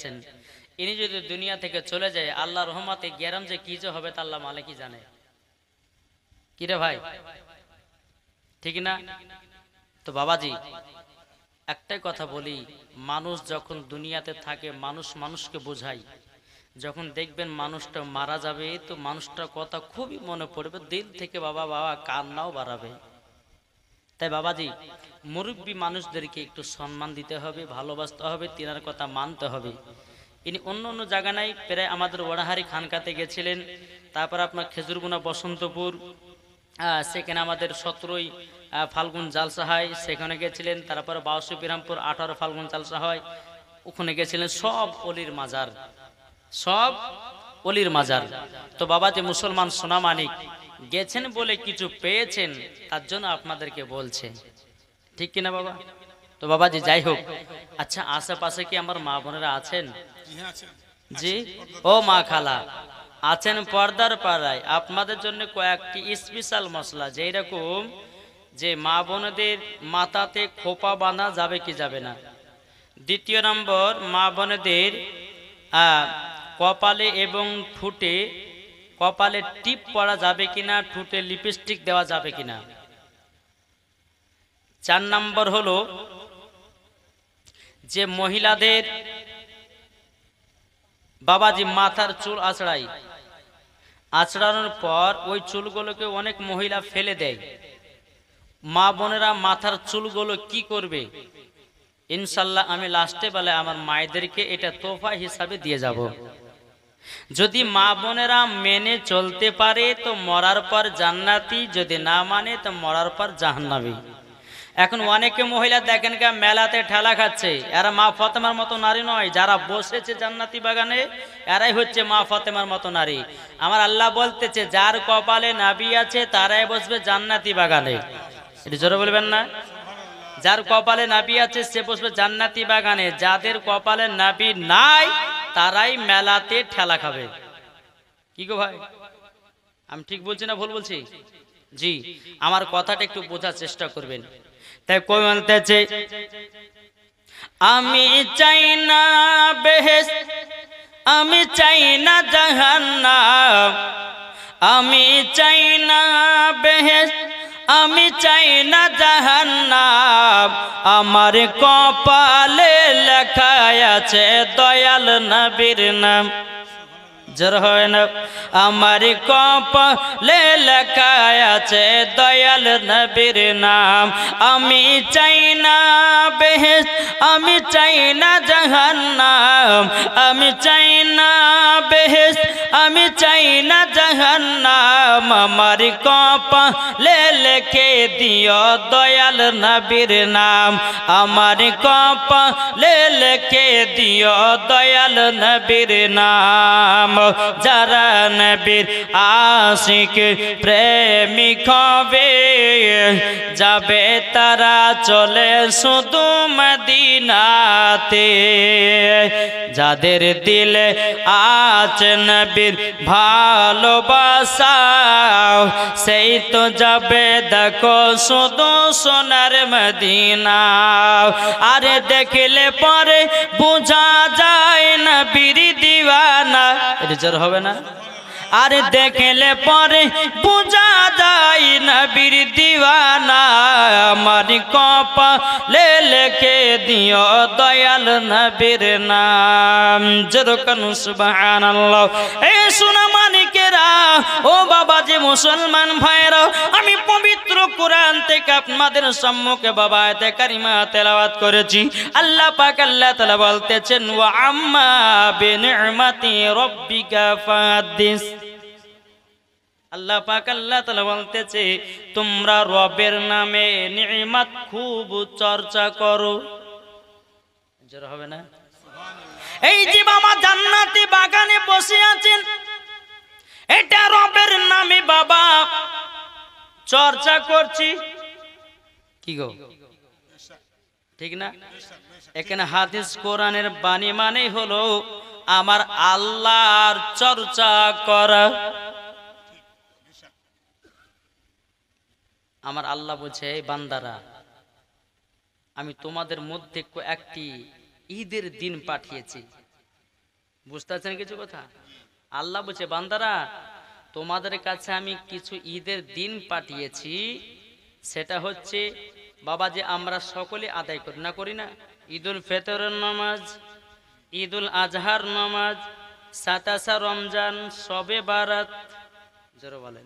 আছেন, ইনি যদি দুনিয়া থেকে চলে যায়, আল্লাহ রহমতে গ্যারাম যে কি যে হবে তা আল্লাহ মালিকই জানে। কি রে ভাই, ঠিক না? তো বাবাজি একটাই কথা বলি, মানুষ যখন দুনিয়াতে থাকে মানুষ মানুষকে বোঝায়, যখন দেখবেন মানুষটা মারা যাবে তো মানুষটার কথা খুবই মনে পড়বে, দিল থেকে বাবা বাবা কান্নাও বাড়াবে। তাই বাবাজি মুরব্বী মানুষদেরকে একটু সম্মান দিতে হবে, ভালোবাসতে হবে, তিনার কথা মানতে হবে। ইনি অন্য অন্য জায়গা নাই, প্রায় আমাদের ওড়াহারি খানকাতে গেছিলেন, তারপর আপনার খেজুরগুনা বসন্তপুর, সেখানে আমাদের 17ই ফাল্গুন জালসা হয়, সেখানে গেছিলেন। তারপরে 22 বিরামপুর 18 ফাল্গুন জালসা হয়, ওখানে গেছিলেন। সব অলির মাজার, সব অলির মাজার। তো বাবাজি মুসলমান সোনামানিক গেছেন বলে কিছু পেয়েছেন, তার জন্য আপনাদেরকে বলছে, ঠিক কিনা বাবা? তো বাবাজি যাই হোক, আচ্ছা আশেপাশে কি আমার মা বোনেরা আছেন? জি, ও মা খালা আছেন পর্দার পাড়ায়, আপনাদের জন্য কয়েকটি স্পেশাল মশলা, যেই রকম যে মা বোনদের মাথাতে খোপা বাঁধা যাবে কি যাবে না। দ্বিতীয় নম্বর, মা বোনদের কপালে এবং ঠোঁটে, কপালে টিপ পরা যাবে কিনা, ঠোঁটে লিপস্টিক দেওয়া যাবে কিনা। 4 নম্বর হলো যে মহিলাদের বাবাজি মাথার চুল আঁচড়াই, আঁচড়ানোর পর ওই চুলগুলোকে অনেক মহিলা ফেলে দেয়। মা বোনেরা মাথার চুলগুলো কি করবে? ইনশাল্লাহ আমি লাস্টে বেলায় আমার মায়েদেরকে এটা তোফা হিসাবে দিয়ে যাব। যদি মা বোনেরা মেনে চলতে পারে তো মরার পর জান্নাতি, যদি না মানে তো মরার পর জাহান্নামী। এখন অনেকে মহিলা দেখেন কা মেলাতে ঠেলা খাচ্ছে, এরা মা ফাতেমার মতো নারী নয়। যারা বসেছে জান্নাতি বাগানে এরাই হচ্ছে মা ফাতেমার মতো নারী। আমার আল্লাহ বলতেছে যার কপালে নাবি আছে তারাই বসবে জান্নাতি বাগানে। এটা জোরে বলবেন না? যার কপালে নাবি আছে সে বসবে জান্নাতি বাগানে, যাদের কপালে নাবি নাই তারাই মেলাতে ঠেলা খাবে। কি গো ভাই, আমি ঠিক বলছি না ভুল বলছি? জি, আমার কথাটা একটু বোঝার চেষ্টা করবেন। তাই কই বলতেছে, আমি চাই না বেহেশত, আমি চাই না জাহান্নাম, আমি চাই না বেহেশত, আমি চাই না জাহান্নাম, আমার কপালে লেখা আছে দয়াল নবীর নাম। জোর হয় না? আমার কপালে লেখা আছে দয়াল নবীর নাম। আমি চাই না বেহেশত, আমি চাই না জাহান্নাম, আমি চাই না বেহেশত, আমি চাই না জাহান্নাম, আমার কপালে লিখে দিও দয়াল নবীর নাম, আমার কপালে লিখে দিও দয়াল নবীর নাম। যারা নবীর আশিক প্রেমিক হবে যাবে তারা চলে শুধু মদিনাতে, যাদের দিলে আছে নবীর ভালোবাসা সেই তো যাবে দেখো শুধু সোনার মদিনা। আরে দেখলে পরে বোঝা যায় নবীর দিওয়ানা। এটা জোর হবে না? আরে দেখলে পরে বোঝা যায় নবীর দিওয়ানা, আমার কপালে লিখে দিও দয়াল নবীর নাম। যেরকম সুবহানাল্লাহ। এই সোনা মানিকেরা, ও বাবাজি মুসলমান ভাইরা, আমি পবিত্র কোরআন থেকে আপনাদের সম্মুখে বাবা আয়াতে কারিমা তেলাওয়াত করেছি। আল্লাহ পাক আল্লাহ তাআলা বলতেছেন, ওয়া আম্মা বিনি'মাতি রাব্বিকা ফাহাদ্দিস। আল্লাহ পাক আল্লাহ তাআলা বলতেছে তোমরা রবের নামে নিয়ামত খুব চর্চা করো। জোর হবে না? এই যে বাবা জান্নাতি বাগানে বসে আছেন, এটা রবের নামে বাবা চর্চা করছি। কি গো, ঠিক না? এখানে হাদিস কোরআনের বাণী মানে হলো আমার আল্লাহর চর্চা করা। আমার আল্লাহ বলছে, এই বান্দারা আমি তোমাদের মধ্যে একটি ঈদের দিন পাঠিয়েছি, বুঝতে পারছেন কিছু কথা? আল্লাহ বলছে বান্দারা তোমাদের কাছে আমি কিছু ঈদের দিন পাঠিয়েছি, সেটা হচ্ছে বাবা যে আমরা সকলে আদায় করি না, করি না? ঈদুল ফিতরের নামাজ, ঈদুল আজহার নামাজ, 27 রমজান, শবে বারাত, জোরে বলেন।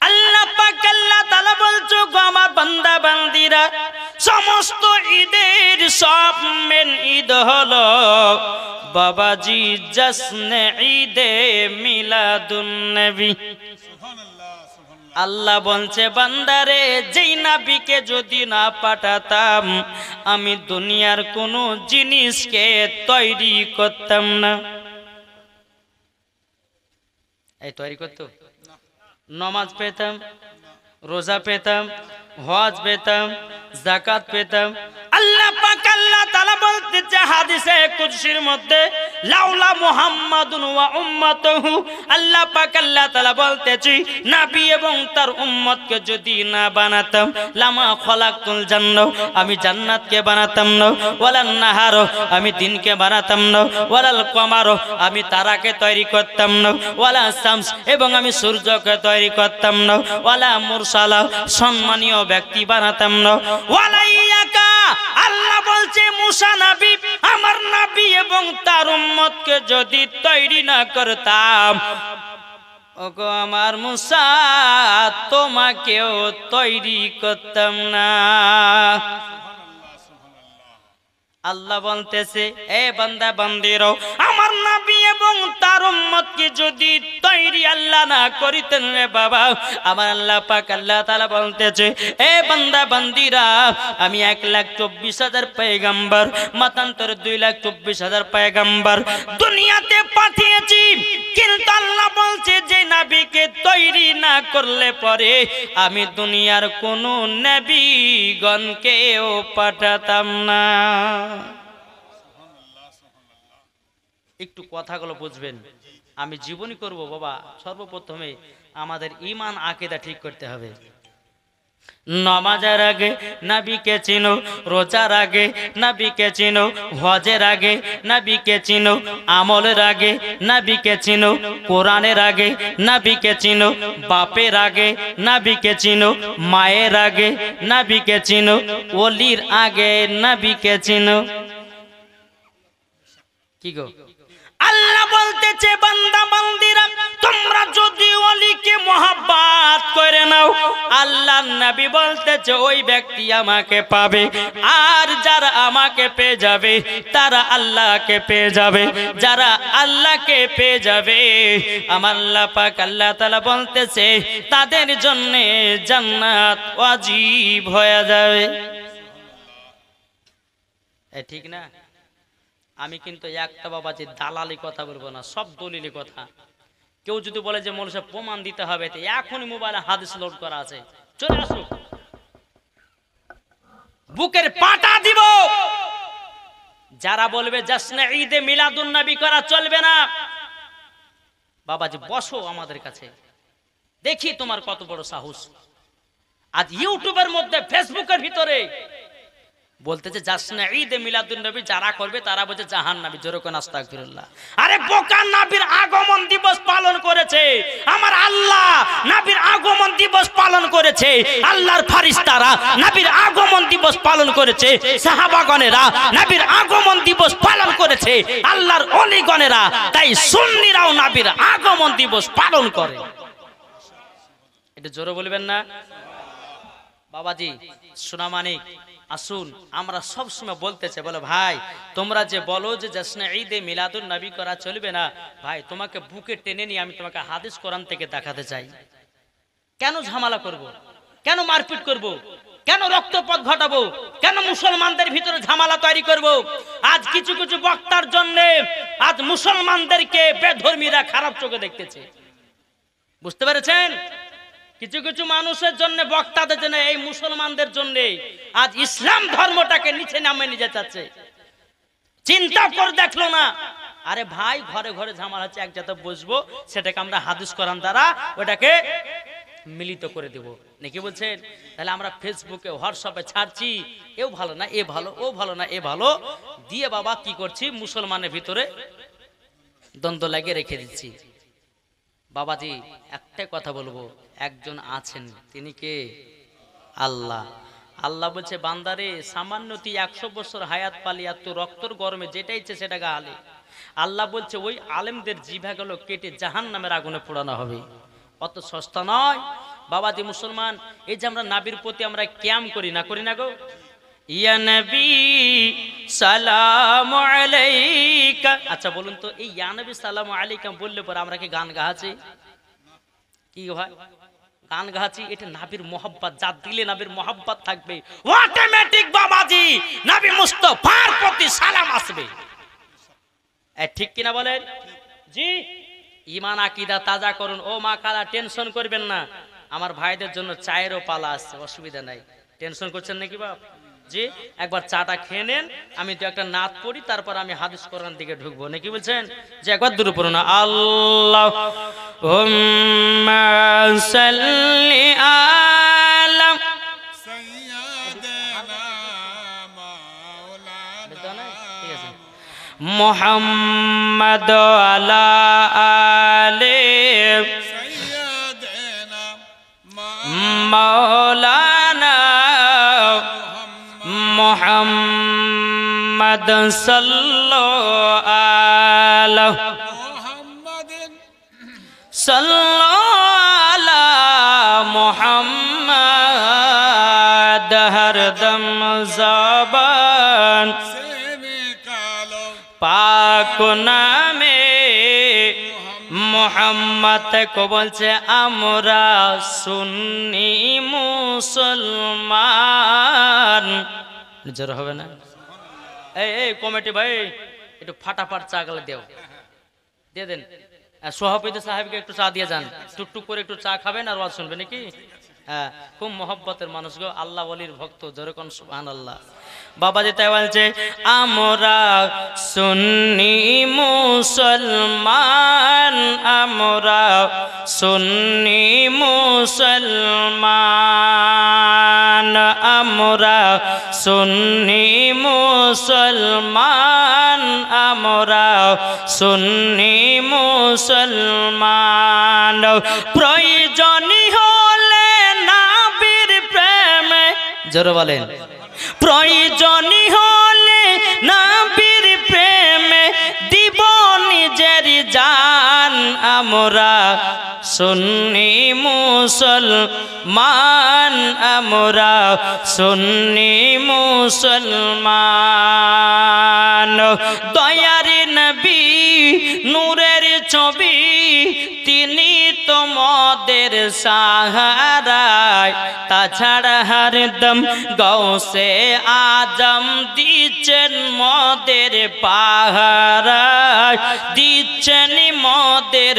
আল্লাহ পাক আল্লাহ তাআলা বলছো গো আমার বান্দা বান্দিরা, সমস্ত ঈদের সব মেন ঈদ হলো বাবাজি জশ্নে ঈদে মিলাদুন নবী। আল্লাহ বলছে বান্দারে যেই নবীকে যদি না পাঠাতাম আমি দুনিয়ার কোনো জিনিসকে তৈরি করতাম না। এই তৈরি করতো? নামাজ পেতাম, রোজা পেতাম, হজ পেতাম, যাকাত পেতাম। আল্লাহ পাক আল্লাহ তাআলা বলতেছে হাদিসে কুদসির মধ্যে, লাউলা মুহাম্মাদুন ওয়া উম্মাতুহু, আল্লাহ পাক আল্লাহ তাআলা বলতেছে নবী এবং তার উম্মতকে যদি না বানাতাম, লামা খলাকতুল জান্নাহ, আমি জান্নাতকে বানাতাম না, ওয়ালান নাহার, আমি দিনকে বানাতাম না, ওয়ালাল কমার, আমি তারাকে তৈরি করতাম না, ওয়ালা শামস, এবং আমি সূর্যকে তৈরি করতাম না, ওয়ালা মুরসালা, সম্মানীয় ব্যক্তি বানাতাম না, ওয়ালা ইয়াকা, আল্লাহ বলছে মুসা নবী আমার নবী এবং তার উম্মতকে যদি তৈরি না করতাম, ওগো আমার মুসা তোমাকেও তৈরি করতাম না। আল্লাহ বলতেছে এ বান্দা বান্দিরো, আমার নবী এবং তার উম্মতকে যদি তৈরি আল্লাহ না করিতেন রে বাবা, আমার আল্লাহ পাক আল্লাহ তাআলা বলতেছে এ বান্দা বান্দিরা, আমি 1,24,000 পয়গম্বর, মতান্তর 2,24,000 পয়গম্বর দুনিয়াতে পাঠিয়েছি, কিন্তু আল্লাহ বলছে যে নবীকে তৈরি না করলে পরে আমি দুনিয়ার কোন নবীগণকেও পাঠাতাম না। একটু কথাগুলো বুঝবেন, আমি জীবনী করব বাবা। সর্বপ্রথমে আমাদের ঈমান আকীদা ঠিক করতে হবে। নামাজের আগে নবীকে চিনো, রোজার আগে নবীকে চিনো, হজের আগে নবীকে চিনো, আমলের আগে নবীকে চিনো, কোরআনের আগে নবীকে চিনো, বাপের আগে নবীকে চিনো, মায়ের আগে নবীকে চিনো, ওলির আগে নবীকে চিনো। কি গো? আল্লাহ বলতেছে বান্দা বান্দিরা, তোমরা যদি ওলিকে মহব্বত করে নাও, আল্লাহ নবী বলতেছে ওই ব্যক্তি আমাকে পাবে, আর যারা আমাকে পেয়ে যাবে তারা আল্লাহকে পেয়ে যাবে, যারা আল্লাহকে পেয়ে যাবে আমার আল্লাহ পাক আল্লাহ তাআলা বলতেছে তাদের জন্য জান্নাত ওয়াজিব হয়ে যাবে। ঠিক না? আমি কিন্তু একটা বাবাজি দালালি কথা বলবো না, সব দলিলি কথা। কেউ যদি বলে যে মৌলভী সাহেব প্রমাণ দিতে হবে, তো এখনই মোবাইলে হাদিস লোড করা আছে, চলে আসুক, বুকের পাটা দিব। যারা বলবে জশ্নে ঈদে মিলাদুন নবী করা চলবে না, বাবাজি বসো আমাদের কাছে, দেখি তোমার কত বড় সাহস। আজ ইউটিউবের মধ্যে, ফেসবুকের ভিতরে বলতেছে জশ্নে ঈদে মিলাদুন নবী যারা করবে তারা বলছে জাহান্নামী। জোরে কোন আস্তাগফিরুল্লাহ। আরে বোকা, নবীর আগমন দিবস পালন করেছে আমার আল্লাহ, নবীর আগমন দিবস পালন করেছে আল্লাহর ফেরেশতারা, নবীর আগমন দিবস পালন করেছে সাহাবাগণেরা, নবীর আগমন দিবস পালন করেছে আল্লাহর ওলিগণেরা, তাই সুন্নিরাও নবীর আগমন দিবস পালন করে। এটা জোরে বলবেন না বাবাজি? সোনামানিক আসুন, আমরা সব সময় বলতেছে, বলে ভাই তোমরা যে বলো যে জশ্নে ঈদে মিলাদুন নবী করা চলবে না, ভাই তোমাকে বুকে টেনে নিয়ে আমি তোমাকে হাদিস কোরআন থেকে দেখাতে চাই। কেন ঝামেলা করব? কেন মারপিট করব? কেন রক্তপাত ঘটাবো? কেন মুসলমানদের ভিতরে ঝামেলা তৈরি করব? আজ কিছু কিছু বক্তার জন্য আজ মুসলমানদেরকে বেধর্মীরা খারাপ চোখে দেখতেছে, বুঝতে পেরেছেন? কিছু কিছু মানুষের জন্য, বক্তাদের জন্য, এই মুসলমানদের জন্য আজ ইসলাম ধর্মটাকে নিচে নামিয়ে নিয়ে যাচ্ছে। চিন্তা করে দেখলো না। আরে ভাই ঘরে ঘরে ঝামেলা হচ্ছে, এক জায়গায় বসবো, সেটাকে আমরা হাদিস কোরআন দ্বারা ওটাকে মিলিত করে দেব নাকি বলছেন? তাহলে আমরা ফেসবুকে হোয়াটসঅ্যাপে ছাড়ছি, এও ভালো না এ ভালো, ও ভালো না এ ভালো, দিয়ে বাবা কি করছি মুসলমানের ভিতরে দ্বন্দ্ব লাগিয়ে রেখে দিচ্ছি। বাবাজি একটাই কথা বলবো, একজন আছেন, তিনি কে? আল্লাহ। আল্লাহ বলছে বান্দারে সামান্য তুই 100 বছর হায়াত পালি, এত রক্তর গরমে যেটা ইচ্ছে সেটা গালে। আল্লাহ বলছে ওই আলেমদের জিভাগুলো কেটে জাহান্নামের আগুনে পোড়ানো হবে, অত সস্তা নয়। বাবাজি মুসলমান, এই যে আমরা নাবির প্রতি আমরা ক্যাম করি না, করি না গো? ইয়া নবী সালামু আলাইকা, আচ্ছা বলুন তো এই ইয়া নবী সালামু আলাইকা বললে পরে আমরা কি গান গাহাছি? কি ভাই গান গাহাছি? এটা নাবির মোহাব্বত, যা দিলে নাবির মোহাব্বত থাকবে অটোমেটিক বাবাজি নবী মুস্তাফার প্রতি সালাম আসবে। ঠিক কিনা বলেন? জি। ঈমান আকীদা তাজা করুন। ও মা খালা টেনশন করবেন না, আমার ভাইদের জন্য চায়েরও পালা আছে, অসুবিধা নাই। টেনশন করছেন নাকি বাপ? জি, একবার চাটা খেয়ে নেন, আমি তো একটা নাত পড়ি, তারপর আমি হাদিস কোরআন দিকে ঢুকবো নাকি বলছেন? যে একবার দূরে পড়ুন না, আল্লাহুম্মা সাল্লি আলা সাইয়্যিদিনা মাওলানা, ঠিক আছে, মুহাম্মাদ আলা আলি সাইয়্যিদিনা মাওলানা মুহাম্মদ সাল্লাল্লাহু আলা মুহাম্মাদিন সাল্লাল্লাহু আলা মুহাম্মদ হরদম জবান পাক নামে মোহাম্মদ কো বলছে আমরা সুন্নি মুসলমান। নিজের হবে না? এই কমিটি ভাই একটু ফাটাফাট চা গেলে দেও, দিয়ে দেন। সভাপতি সাহেবকে একটু চা দিয়ে যান, টুকটুক করে একটু চা খাবেন আর ওয়াজ শুনবেন নাকি? হ্যাঁ, খুব মহব্বতের মানুষ গো, আল্লাহ ওয়ালির ভক্ত, যেরকম সুবহানাল্লাহ। বাবাজি তাই বলছে আমরা সুন্নি মুসলমান, আমরা সুন্নি মুসলমান, আমরা সুন্নি মুসলমান, আমরা সুন্নি মুসলমান। প্রয়োজনই হলে নবীর প্রেমে, জোরে বলেন, প্রয়োজনই হলে নবীর প্রেমে দিব নিজের জান, আমরা সুন্নি মুসলমান, আমরা সুন্নি মুসলমান। দয়ার নবী নূরের ছবি, তিনি তোমাদের সাহারায়, তাছাড়া হরদম গৌসে আজম দিচ্ছেন মদের পাহারায়, দিচ্ছেন মদের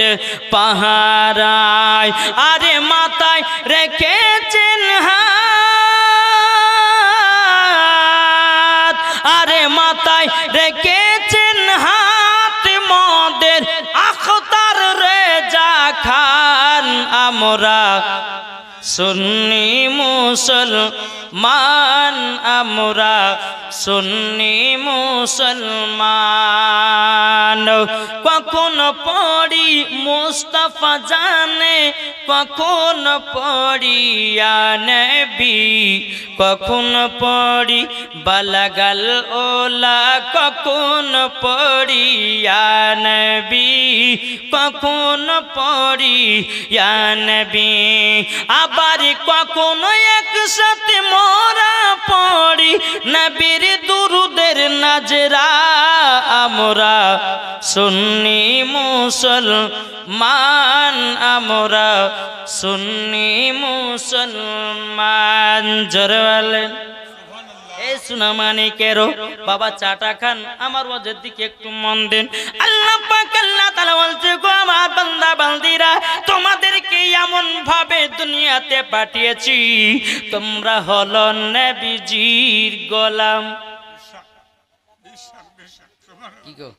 পাহারায়। আরে মাথায় রেখেছেন হাত, আরে মাথায় রেখেছেন হাত মদের আখতার রেজা খান, আমরা সুন্নি মুসলমান, আমরা সুন্নি মুসলমান। কখন পড়ি মুস্তাফা জানে, কখন পড়ি ইয়া নবী, কখন পড়ি বালাগাল ওলা, কখন পড়ি ইয়া নবী, কখন পড়ি ইয়া নবী। আবার কখনো একসাথে মোরা পড়ি নবীর দুরুদের নাজরা, আমরা সুন্নি মুসলমান, আমরা সুন্নি মুসলমান। জোরে বলেন এই সুনামানিকেরও বাবা চাটা খান, আমার ওয়াজের দিকে একটু মন দেন। আল্লাহ পাক আল্লাহ তাআলা বলছে গো আমার বান্দা বান্দিরা, তোমাদেরকে এমন ভাবে দুনিয়াতে পাঠিয়েছি, তোমরা হলো নবীজির গোলাম। কি গো,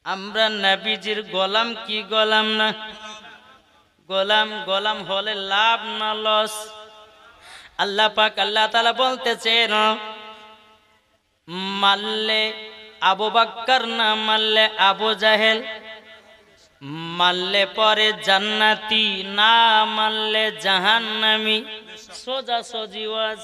আমরা নবীজির গোলাম কি গোলাম না? গোলাম গোলাম হলে লাভ না লস? আল্লাহ পাক আল্লাহ তাআলা বলতেছেন মারলে আবু বকর না মারলে আবু জাহেল, মারলে পরে জান্নাতি না মারলে জাহান্নামী। সোজা সোজি ওয়াজ।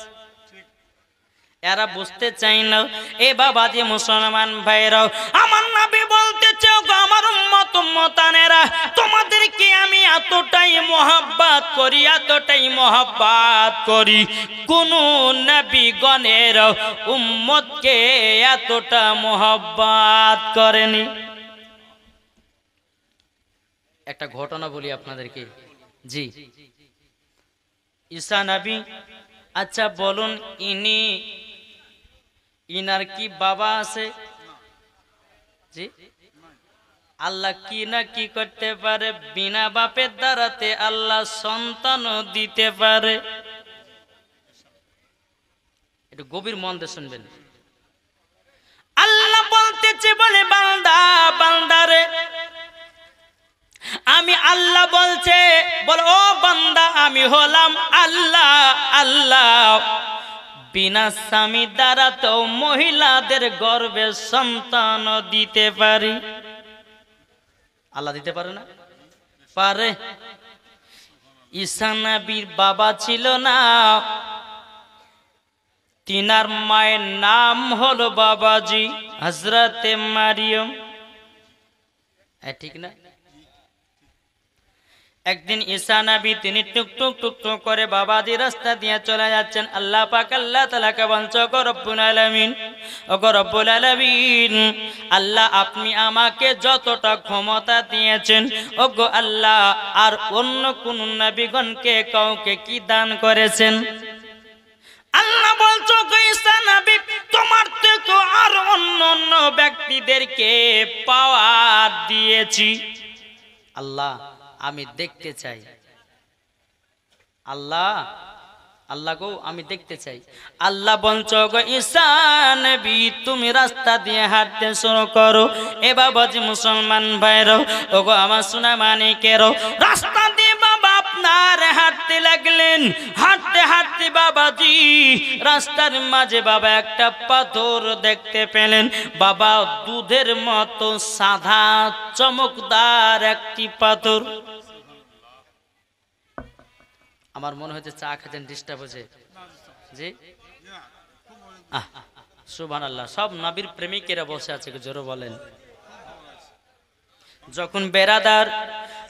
এরা বুঝতে চাই না। এ বাবাজি মুসলমান ভাইরাও, আমার নবী বলতেছে আমার উম্মত উম্মতানেরা, তোমাদেরকে আমি এতটাই মোহাব্বত করি, এতটাই মোহাব্বত করি, কোন নবীগণের উম্মতকে এতটা মোহাব্বত করেনি। একটা ঘটনা বলি আপনাদেরকে। জি, ঈসা নবী, আচ্ছা বলুন ইনার কি বাবা আছে? জি, আল্লাহ কি না কি করতে পারে, বিনা বাপের দ্বারাতে আল্লাহ সন্তানও দিতে পারে। একটু গভীর মন দিয়ে শুনবেন। আল্লাহ বলতেছে বলে বান্দা বান্দারে, আমি আল্লাহ বলছে বল ও বান্দা আমি হলাম আল্লাহ। আল্লাহ বিনা স্বামী দ্বারা তো মহিলাদের গর্ভে সন্তান দিতে পারি। আল্লাহ দিতে পারে না? পারে। ঈসা নবীর বাবা ছিল না, তিনার মায়ের নাম হলো বাবাজি হযরতে মারিয়ম। ঠিক না? একদিন ঈসা নবী তিনি টুকটুক টুকটুক করে বাবাজি রাস্তা দিয়ে চলে যাচ্ছেন। আল্লাহ পাক আল্লাহ তাআলাকে বলছে গো রব্বুল আলামিন, ও গো রব্বুল আলামিন, আল্লাহ আপনি আমাকে যতটা ক্ষমতা দিয়েছেন ও গো আল্লাহ, আর অন্য কোন নবীগণকে কাউকে কি দান করেছেন? আল্লাহ বলছো গো ঈসা নবী, তোমার থেকে আর অন্য ব্যক্তিদেরকে পাওয়ার দিয়েছি। আল্লাহ আমি দেখতে চাই। আল্লাহ আল্লাহ গো আমি দেখতে চাই। আল্লাহ বলছো গো ঈসা নবী তুমি রাস্তা দিয়ে হাঁটতে শুরু করো। এ বাবাজি মুসলমান ভাইরো, ও গো আমার সোনা মানিকেরো, রাস্তা দিয়ে বাবা আপনার হাঁটতে লাগলেন। হাঁটতে হাঁটতে বাবাজি রাস্তার মাঝে বাবা একটা পাথর দেখতে পেলেন। বাবা দুধের মতো সাদা চমকদার একটি পাথর। আমার মনে হচ্ছে চা খেতেন, ডিস্টার্ব হয়েছে। জি সুবহানাল্লাহ। সব নবীর প্রেমিকেরা বসে আছে, জোরে বলেন। যখন বেরাদার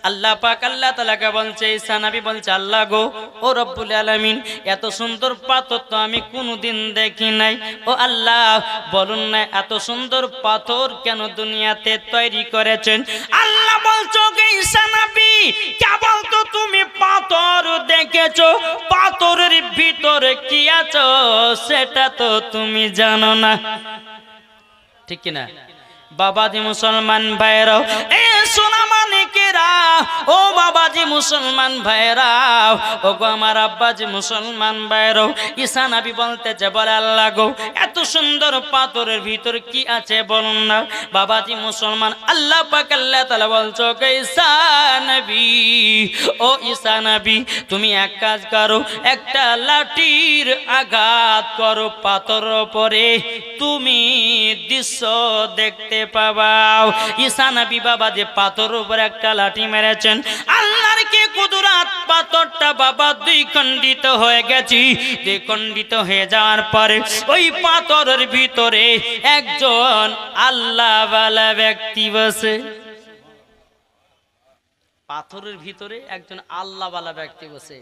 আল্লাহ পাক আল্লাহ তাআলাকে বলছে, ঈসা নবী বলছে আল্লাহ গো ও রব্বুল আলামিন, এত সুন্দর পাথর তো আমি কোনোদিন দেখি নাই। ও আল্লাহ বলুন না এত সুন্দর পাথর কেন দুনিয়াতে তৈরি করেছেন? আল্লাহ বলছো গে ঈসা নবী, কেবল তো তুমি পাথর দেখেছো, পাথরের ভিতরে কি আছে সেটা তো তুমি জানো না। ঠিক কিনা বাবাজি মুসলমান ভাইরাও, এ সোনা মানিকেরা, ও বাবাজি মুসলমান ভাইরাও, ও গো আমার আব্বাজি মুসলমান ভাইরাও, ঈসা নবী বলতেছে বলে আল্লাহ গো এত সুন্দর পাথরের ভিতর কি আছে বলুন না। বাবাজি মুসলমান আল্লাহ পাক আল্লাহ তাআলা বলছো কে ঈসা নবী, ও ঈসা নবী তুমি এক কাজ করো, একটা লাঠির আঘাত করো পাথরের উপরে, তুমি দৃশ্য দেখতে পাবাও। ঈসা নবী বাবা যে পাথর উপর একটা লাঠি মেরেছেন, আল্লাহর কি কুদরত, পাথরটা বাবা দুই খণ্ডিত হয়ে গেছে। দুই খণ্ডিত হয়ে যাওয়ার পরে ওই পাথরের ভিতরে একজন আল্লাহওয়ালা ব্যক্তি বসে। পাথরের ভিতরে একজন আল্লাহওয়ালা ব্যক্তি বসে।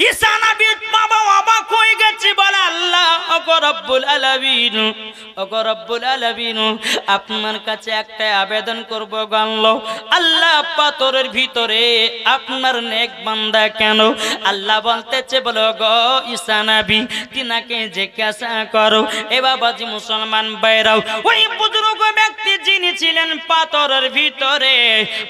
ঈসা নবী বাবা অবাক হয়ে গেছে, বলে আল্লাহ ওগো রব্বুল আলামিন, ওগো রব্বুল আলামিন আপনার কাছে একটা আবেদন করব গানলো। আল্লাহ পাথরের ভিতরে আপনার নেক বান্দা কেন? আল্লাহ বলতেছে বলো গো ঈসা নবী তিনাকে জিজ্ঞাসা করো। এ বাবাজি মুসলমান ভাইরাও, ওই বুজুর্গ ব্যক্তি যিনি ছিলেন পাথরের ভিতরে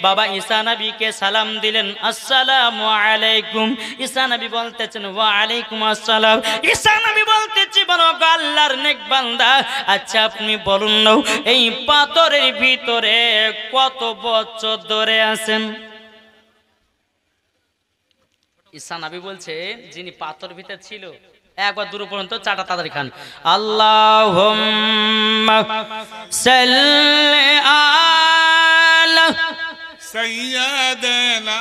বাবা ঈসা নবীকে সালাম দিলেন, আসসালামু আলাইকুম। ঈসা নবী বলতেছেন ওয়া আলাইকুম আসসালাম। ঈসা নবী বলতেছে বলো গো আল্লাহর নেক বান্দা, আচ্ছা আপনি বলুন না এই পাথরের ভিতরে কত বছর ধরে আছেন? ঈসা নবী বলছে যিনি পাথর ভিতর ছিল একবার দূর পর্যন্ত চাটা তাড়াতাড়ি খান। আল্লাহুম্মা সাল্লি আলা সাইয়্যিদিনা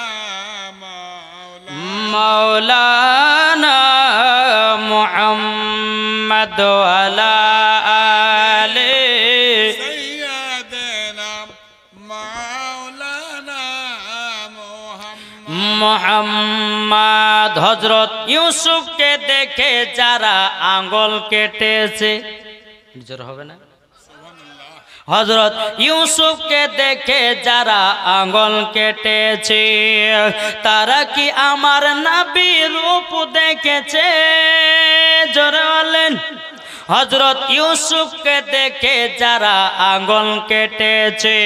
মাওলানা মুহাম্মদ ওয়া আলা আলি সাইয়্যিদিনা মাওলানা মুহাম্মদ। হযরত ইউসুফকে দেখে যারা আঙ্গুল কেটেছে, জোর হবে না? হযরত ইউসুফকে দেখে যারা আঙ্গুল কেটেছে তারা কি আমার নবীর রূপ দেখেছে? জোরে বলেন। হযরত ইউসুফকে দেখে যারা আঙ্গুল কেটেছে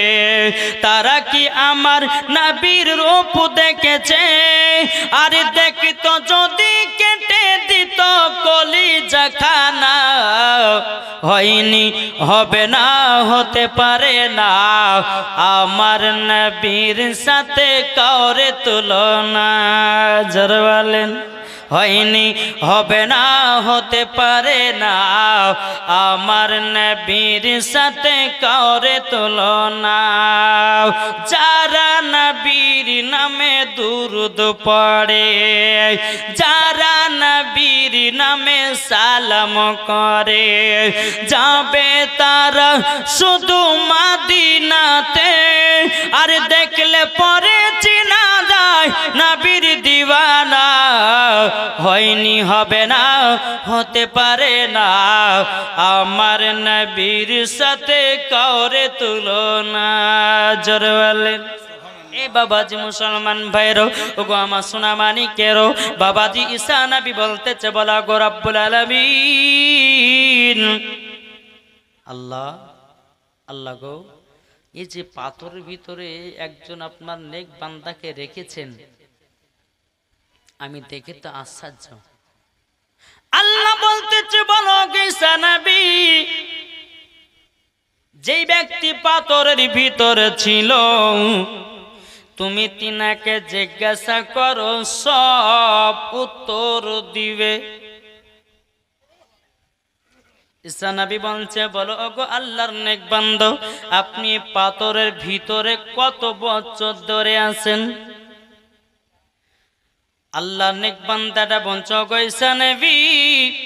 তারা কি আমার নবীর রূপ দেখেছে? আরে দেখিত যদি কেটে দিত কলিজা খানা, হয়নি, হবে না, হতে পারে না আমার নবীর সাথে কাউরে তুলনা। জোরে বলেন। হয়নি, হবে না, হতে পারে না আমার নবীর সাথে কাউরে তুলনা। যারা নবীর নামে দুরূদ পড়ে, যারা নবীর নামে সালাম করে, যাবে তারা শুধু মদিনাতে। আর দেখলে পরে চিনা যায় নবীর দিওয়ানা। হয়নি, হবে না, হতে পারে না আমার নবীর সাথে কাউরে তুলনা। জোরে বলেন। এ বাবাজি মুসলমান ভাইরো, ওগো আমার সোনা মানিকেরো, বাবাজি ঈসা নবী বলতেছে, বলা গো রব্বুল আলামিন, আল্লাহ আল্লাহ গো, এই যে পাথরের ভিতরে একজন আপনার নেক বান্দাকে রেখেছেন, আমি দেখে তো আশ্চর্য। আল্লাহ বলতেছে, বলো ঈসা নবী, যেই ব্যক্তি পাথরের ভিতরে ছিল তুমি তিনাকে জিজ্ঞাসা করো, সব উত্তর দিবে। ঈসা নবী বলছে, বলো ওগো আল্লাহর নেক বান্দা, আপনি পাথরের ভিতরে কত বছর ধরে আছেন? আল্লাহ নেক বান্দাটা বলছে, ওগো ঈসা নবী,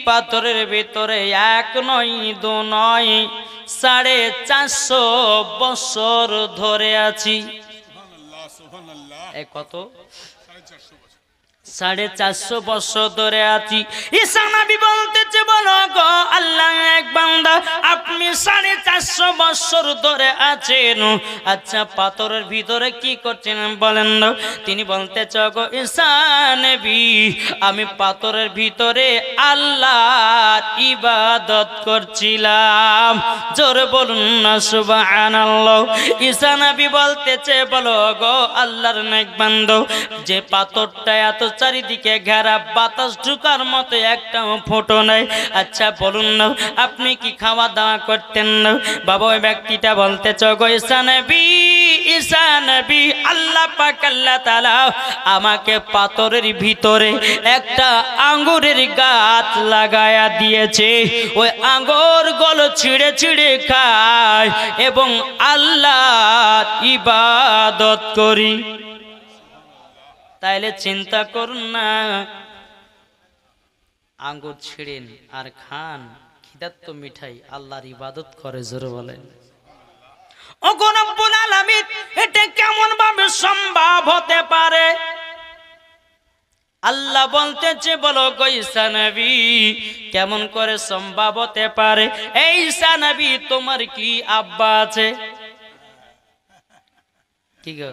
পাথরের ভিতরে এক নয়, দু নয়, 450 বছর ধরে আছি। এ কত? 450 বছর ধরে আছি। ঈসা নবী বলতেছে, বলো গো আল্লাহ এক বান্দা, আপনি 450 বছর ধরে আছেন, আচ্ছা পাথরের ভিতরে কি করছেন বলেন না? তিনি বলতেছে, গো ঈসা নবী, আমি পাথরের ভিতরে আল্লাহর ইবাদত করছিলাম। জোরে বলুন না সুবহানাল্লাহ। ঈসা নবী বলতেছে, বলো গো আল্লাহর নেক বান্দা, যে পাথরটা এত চারিদিকে ঘেরা, বাতাস ঢুকার মতো একটা ফোঁটো নাই, আচ্ছা বলুন না আপনি কি খাওয়া দাওয়া করতেন না? বাবা ওই ব্যক্তিটা বলতেছে, গো ঈসা নবী, ঈসা নবী, আল্লাহ পাক আল্লাহ তাআলা আমাকে পাথরের ভিতরে একটা আঙ্গুরের গাছ লাগায়া দিয়েছে, ওই আঙ্গুর গুলো ছিঁড়ে ছিঁড়ে খায় এবং আল্লাহর ইবাদত করি। তাইলে চিন্তা করুন না, আঙ্গুর ছিঁড়েন আর খান, খিদাত তো মিঠাই, আল্লাহর ইবাদত করে। জোরে বলেন। ওগো রব্বুল আলামিন, এটা কেমন ভাবে সম্ভব হতে পারে? আল্লাহ বলতেছে, বলো গো ঈসা নবী, কেমন করে সম্ভব হতে পারে? এই ঈসা নবী, তোমার কি আব্বা আছে? কি গো?